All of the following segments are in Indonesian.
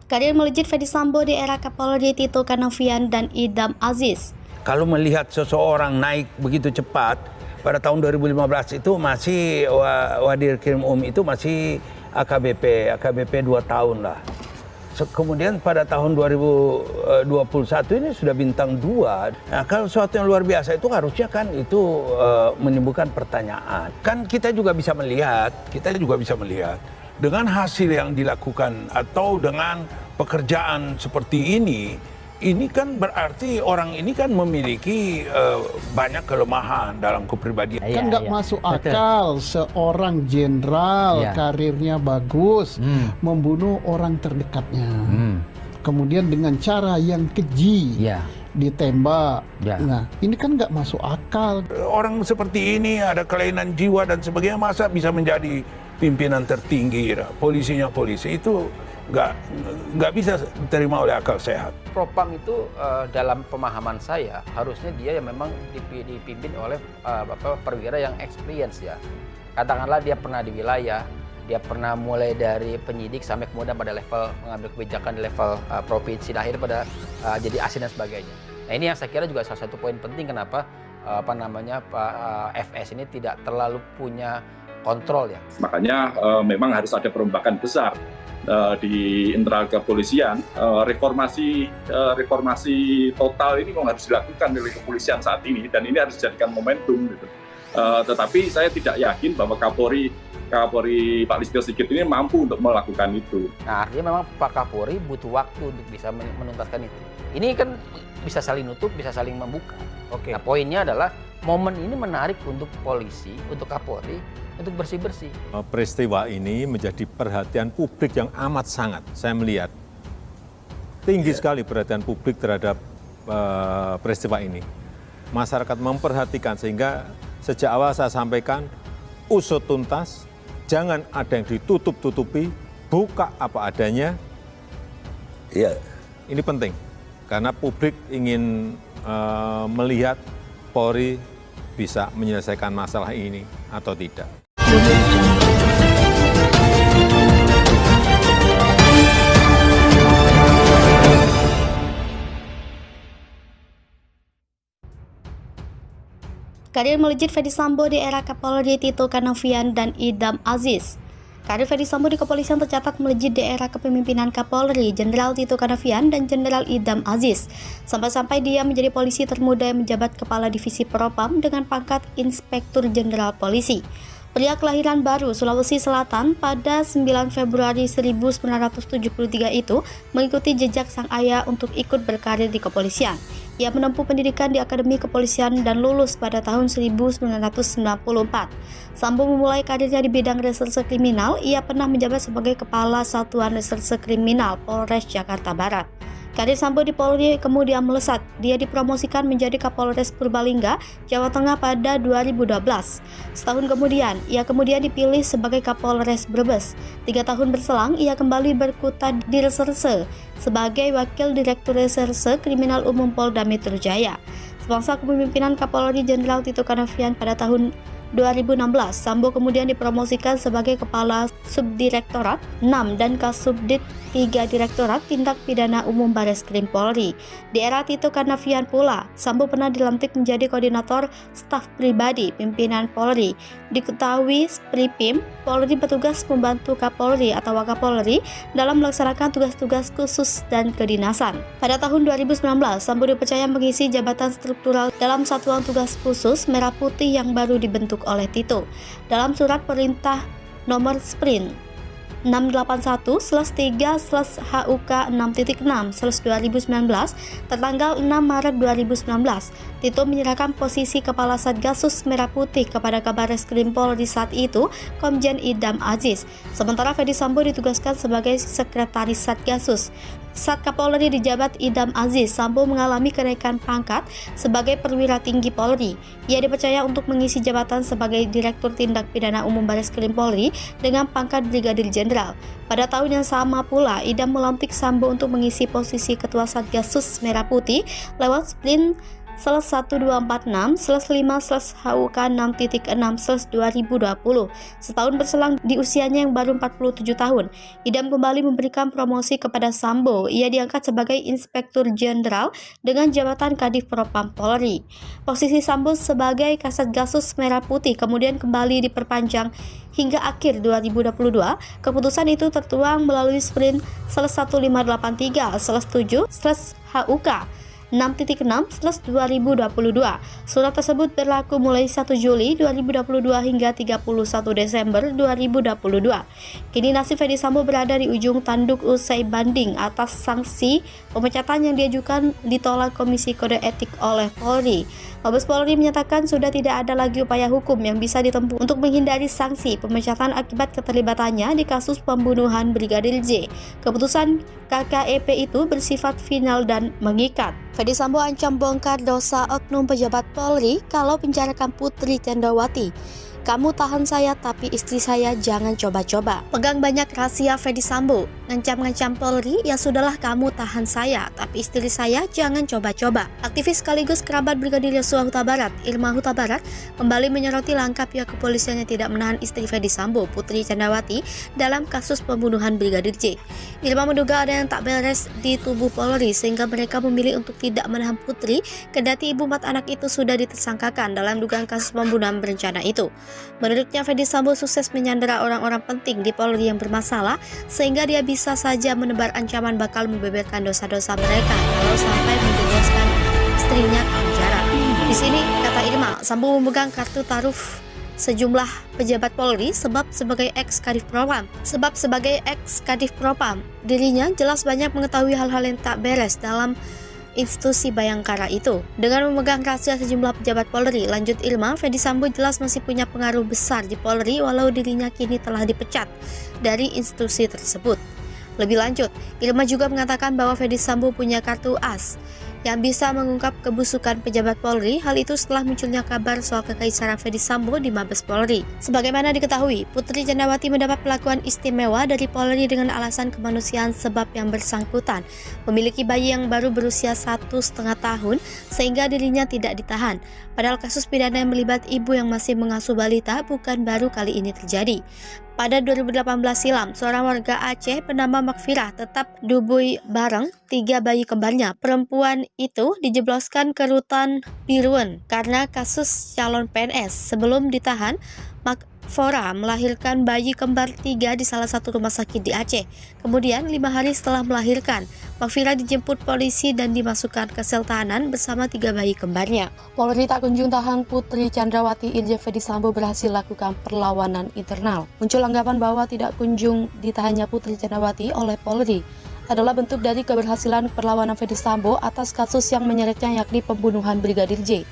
Karir melejit Ferdy Sambo di era Kapolri Tito Karnavian dan Idam Aziz. Kalau melihat seseorang naik begitu cepat, pada tahun 2015 itu masih Wadir Krim itu masih AKBP 2 tahun lah. Kemudian pada tahun 2021 ini sudah bintang 2. Nah, kalau sesuatu yang luar biasa itu harusnya kan itu menimbulkan pertanyaan. Kan kita juga bisa melihat dengan hasil yang dilakukan atau dengan pekerjaan seperti ini kan berarti orang ini kan memiliki banyak kelemahan dalam kepribadian. Kan nggak masuk akal seorang jenderal karirnya bagus membunuh orang terdekatnya. Kemudian dengan cara yang keji ditembak. Nah, ini kan nggak masuk akal. Orang seperti ini ada kelainan jiwa dan sebagainya, masa bisa menjadi pimpinan tertinggi, polisinya polisi itu nggak bisa diterima oleh akal sehat. Propam itu dalam pemahaman saya harusnya dia yang memang dipimpin oleh perwira yang experience ya. Katakanlah dia pernah di wilayah, dia pernah mulai dari penyidik sampai kemudian pada level mengambil kebijakan di level provinsi, dan akhirnya pada jadi ASN dan sebagainya. Nah, ini yang saya kira juga salah satu poin penting kenapa FS ini tidak terlalu punya kontrol ya. Makanya memang harus ada perombakan besar di internal kepolisian. Reformasi total ini memang harus dilakukan oleh kepolisian saat ini, dan ini harus dijadikan momentum gitu. Tetapi saya tidak yakin bahwa Kapolri Pak Listio Sigit ini mampu untuk melakukan itu. Nah, artinya memang Pak Kapolri butuh waktu untuk bisa menuntaskan itu. Ini kan bisa saling nutup, bisa saling membuka. Oke. Nah, poinnya adalah momen ini menarik untuk polisi, untuk Kapolri, untuk bersih-bersih. Peristiwa ini menjadi perhatian publik yang amat sangat. Saya melihat tinggi sekali perhatian publik terhadap peristiwa ini. Masyarakat memperhatikan, sehingga sejak awal saya sampaikan usut tuntas, jangan ada yang ditutup-tutupi, buka apa adanya. Iya. Ini penting, karena publik ingin melihat Polri bisa menyelesaikan masalah ini atau tidak. Karir melejit Ferdy Sambo di era Kapolri Tito Karnavian dan Idam Aziz. Karir Ferdy Sambo di kepolisian tercatat melejit di era kepemimpinan Kapolri Jenderal Tito Karnavian dan Jenderal Idam Aziz. Sampai-sampai dia menjadi polisi termuda yang menjabat Kepala Divisi Propam dengan pangkat Inspektur Jenderal Polisi. Pria kelahiran Baru, Sulawesi Selatan pada 9 Februari 1973 itu mengikuti jejak sang ayah untuk ikut berkarir di kepolisian. Ia menempuh pendidikan di Akademi Kepolisian dan lulus pada tahun 1994. Sambo memulai karirnya di bidang reserse kriminal. Ia pernah menjabat sebagai Kepala Satuan Reserse Kriminal Polres Jakarta Barat. Karir Sambo di Polri kemudian melesat. Dia dipromosikan menjadi Kapolres Purbalingga, Jawa Tengah pada 2012. Setahun kemudian, ia kemudian dipilih sebagai Kapolres Brebes. 3 tahun berselang, ia kembali berkutat di reserse sebagai Wakil Direktur Reserse Kriminal Umum Polda Metro Jaya. Semasa kepemimpinan Kapolri Jenderal Tito Karnavian pada tahun 2016, Sambo kemudian dipromosikan sebagai Kepala Subdirektorat 6 dan Kasubdit 3 Direktorat Tindak Pidana Umum Bareskrim Polri. Di era Tito Karnavian pula, Sambo pernah dilantik menjadi Koordinator Staf Pribadi Pimpinan Polri. Diketahui Spripim, Polri bertugas membantu Kapolri atau Wakapolri dalam melaksanakan tugas-tugas khusus dan kedinasan. Pada tahun 2019, Sambo dipercaya mengisi jabatan struktural dalam Satuan Tugas Khusus Merah Putih yang baru dibentuk oleh Tito. Dalam surat perintah nomor Sprint 681/3/HUK 6.6/2019 tertanggal 6 Maret 2019, Tito menyerahkan posisi Kepala Satgasus Merah Putih kepada Kabareskrim Polri saat itu, Komjen Idam Aziz. Sementara Ferdy Sambo ditugaskan sebagai Sekretaris Satgasus. Saat Kapolri dijabat Idam Aziz, Sambo mengalami kenaikan pangkat sebagai perwira tinggi Polri. Ia dipercaya untuk mengisi jabatan sebagai Direktur Tindak Pidana Umum Bareskrim Polri dengan pangkat Brigadir Jenderal. Pada tahun yang sama pula, Idam melantik Sambo untuk mengisi posisi Ketua Satgasus Merah Putih lewat Sprint 5/6/HUK 6.6/2020. Setahun berselang di usianya yang baru 47 tahun, Idam kembali memberikan promosi kepada Sambo. Ia diangkat sebagai Inspektur Jenderal dengan jabatan Kadif Propam Polri. Posisi Sambo sebagai Kasat Gasus Merah Putih kemudian kembali diperpanjang hingga akhir 2022. Keputusan itu tertuang melalui Sprint 1583/7/HUK 6.6/2022. Surat tersebut berlaku mulai 1 Juli 2022 hingga 31 Desember 2022. Kini nasib Ferdy Sambo berada di ujung tanduk usai banding atas sanksi pemecatan yang diajukan ditolak Komisi Kode Etik oleh Polri. Mabes Polri menyatakan sudah tidak ada lagi upaya hukum yang bisa ditempuh untuk menghindari sanksi pemecatan akibat keterlibatannya di kasus pembunuhan Brigadir J. Keputusan KKEP itu bersifat final dan mengikat. Ferdy Sambo ancam bongkar dosa oknum pejabat Polri kalau penjarakan Putri Candrawati. Kamu tahan saya tapi istri saya jangan coba-coba. Pegang banyak rahasia Ferdy Sambo. Ngancam-ngancam Polri, ya sudahlah kamu tahan saya tapi istri saya jangan coba-coba. Aktivis sekaligus kerabat Brigadir Yosua Huta Barat, Irma Huta Barat, kembali menyoroti langkah pihak kepolisian yang tidak menahan istri Ferdy Sambo, Putri Candrawati, dalam kasus pembunuhan Brigadir J. Irma menduga ada yang tak beres di tubuh Polri sehingga mereka memilih untuk tidak menahan Putri, kendati ibu 4 anak itu sudah ditersangkakan dalam dugaan kasus pembunuhan berencana itu. Menurutnya, Ferdy Sambo sukses menyandera orang-orang penting di Polri yang bermasalah sehingga dia bisa saja menebar ancaman bakal membeberkan dosa-dosa mereka kalau sampai menjebloskan istrinya ke penjara. Di sini, kata Irma, Sambo memegang kartu taruf sejumlah pejabat Polri sebab sebagai ex-Kadif Propam, dirinya jelas banyak mengetahui hal-hal yang tak beres dalam institusi Bayangkara itu. Dengan memegang rahasia sejumlah pejabat Polri, lanjut Irma, Ferdy Sambo jelas masih punya pengaruh besar di Polri walau dirinya kini telah dipecat dari institusi tersebut. Lebih lanjut, Irma juga mengatakan bahwa Ferdy Sambo punya kartu as yang bisa mengungkap kebusukan pejabat Polri. Hal itu setelah munculnya kabar soal kekaisaran Ferdy Sambo di Mabes Polri. Sebagaimana diketahui, Putri Candrawati mendapat perlakuan istimewa dari Polri dengan alasan kemanusiaan sebab yang bersangkutan memiliki bayi yang baru berusia 1,5 tahun sehingga dirinya tidak ditahan. Padahal kasus pidana yang melibat ibu yang masih mengasuh balita bukan baru kali ini terjadi. Pada 2018 silam, seorang warga Aceh bernama Makfirah tetap dubui bareng 3 bayi kembarnya. Perempuan itu dijebloskan ke rutan Biruen karena kasus calon PNS. Sebelum ditahan, Makfirah melahirkan bayi kembar 3 di salah satu rumah sakit di Aceh. Kemudian 5 hari setelah melahirkan, Makfirah dijemput polisi dan dimasukkan ke sel tahanan bersama 3 bayi kembarnya. Polri tak kunjung tahan Putri Candrawati, Irjen Ferdy Sambo berhasil lakukan perlawanan internal. Muncul anggapan bahwa tidak kunjung ditahannya Putri Candrawati oleh Polri adalah bentuk dari keberhasilan perlawanan Ferdy Sambo atas kasus yang menyeretnya yakni pembunuhan Brigadir J.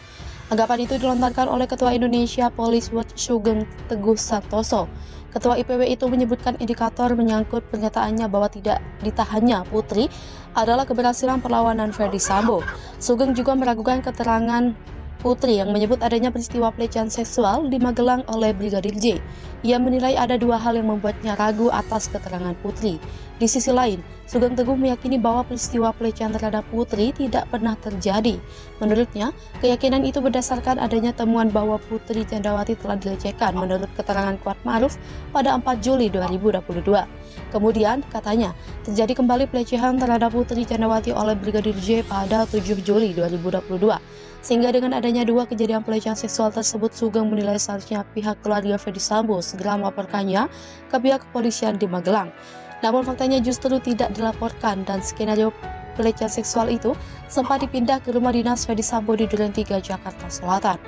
Anggapan itu dilontarkan oleh Ketua Indonesia Police Watch Sugeng Teguh Santoso. Ketua IPW itu menyebutkan indikator menyangkut pernyataannya bahwa tidak ditahannya Putri adalah keberhasilan perlawanan Ferdy Sambo. Sugeng juga meragukan keterangan Putri yang menyebut adanya peristiwa pelecehan seksual di Magelang oleh Brigadir J. Ia menilai ada 2 hal yang membuatnya ragu atas keterangan Putri. Di sisi lain, Sugeng Teguh meyakini bahwa peristiwa pelecehan terhadap Putri tidak pernah terjadi. Menurutnya, keyakinan itu berdasarkan adanya temuan bahwa Putri Candrawati telah dilecehkan menurut keterangan Kuat Ma'ruf pada 4 Juli 2022. Kemudian, katanya, terjadi kembali pelecehan terhadap Putri Candrawati oleh Brigadir J pada 7 Juli 2022. Sehingga dengan adanya 2 kejadian pelecehan seksual tersebut, Sugeng menilai seharusnya pihak keluarga Ferdy Sambo segera melaporkannya ke pihak kepolisian di Magelang. Namun faktanya justru tidak dilaporkan dan skenario pelecehan seksual itu sempat dipindah ke rumah dinas Ferdy Sambo di Duren 3, Jakarta Selatan.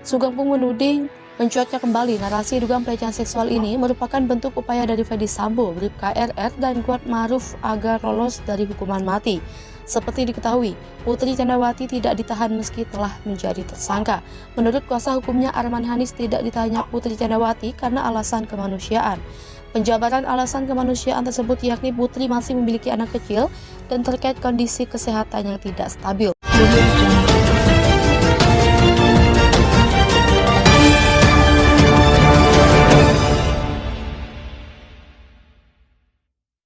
Sugeng pun menuding mencuatnya kembali narasi dugaan pelecehan seksual ini merupakan bentuk upaya dari Ferdy Sambo, Bribka RR, dan Kuat Ma'ruf agar lolos dari hukuman mati. Seperti diketahui, Putri Candrawati tidak ditahan meski telah menjadi tersangka. Menurut kuasa hukumnya Arman Hanis, tidak ditahannya Putri Candrawati karena alasan kemanusiaan. Penjabaran alasan kemanusiaan tersebut yakni Putri masih memiliki anak kecil dan terkait kondisi kesehatan yang tidak stabil.